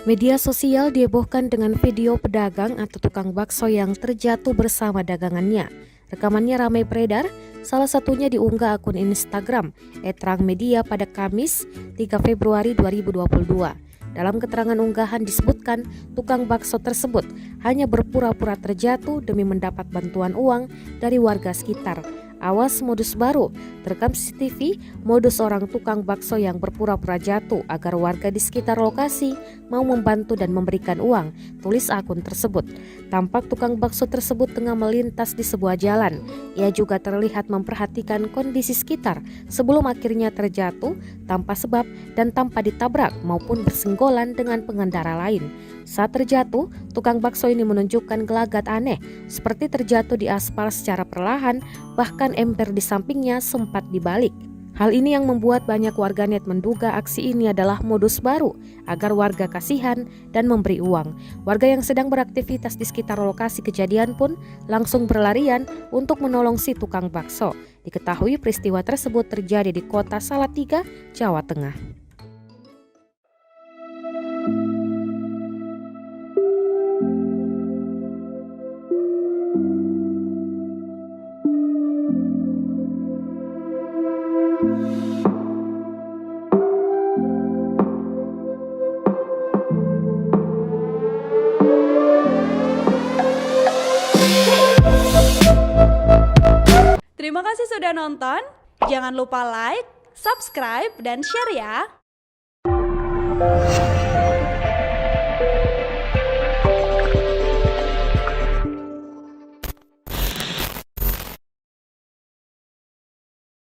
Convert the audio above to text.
Media sosial dihebohkan dengan video pedagang atau tukang bakso yang terjatuh bersama dagangannya. Rekamannya ramai beredar, salah satunya diunggah akun Instagram @rangmedia pada Kamis 3 Februari 2022. Dalam keterangan unggahan disebutkan tukang bakso tersebut hanya berpura-pura terjatuh demi mendapat bantuan uang dari warga sekitar. Awas modus baru, terekam CCTV modus orang tukang bakso yang berpura-pura jatuh agar warga di sekitar lokasi mau membantu dan memberikan uang, tulis akun tersebut. Tampak tukang bakso tersebut tengah melintas di sebuah jalan. Ia juga terlihat memperhatikan kondisi sekitar sebelum akhirnya terjatuh tanpa sebab dan tanpa ditabrak maupun bersenggolan dengan pengendara lain. Saat terjatuh, tukang bakso ini menunjukkan gelagat aneh, seperti terjatuh di aspal secara perlahan, bahkan ember di sampingnya sempat dibalik. Hal ini yang membuat banyak warganet menduga aksi ini adalah modus baru agar warga kasihan dan memberi uang. Warga yang sedang beraktivitas di sekitar lokasi kejadian pun langsung berlarian untuk menolong si tukang bakso. Diketahui peristiwa tersebut terjadi di kota Salatiga, Jawa Tengah. Terima kasih sudah nonton. Jangan lupa like, subscribe, dan share ya.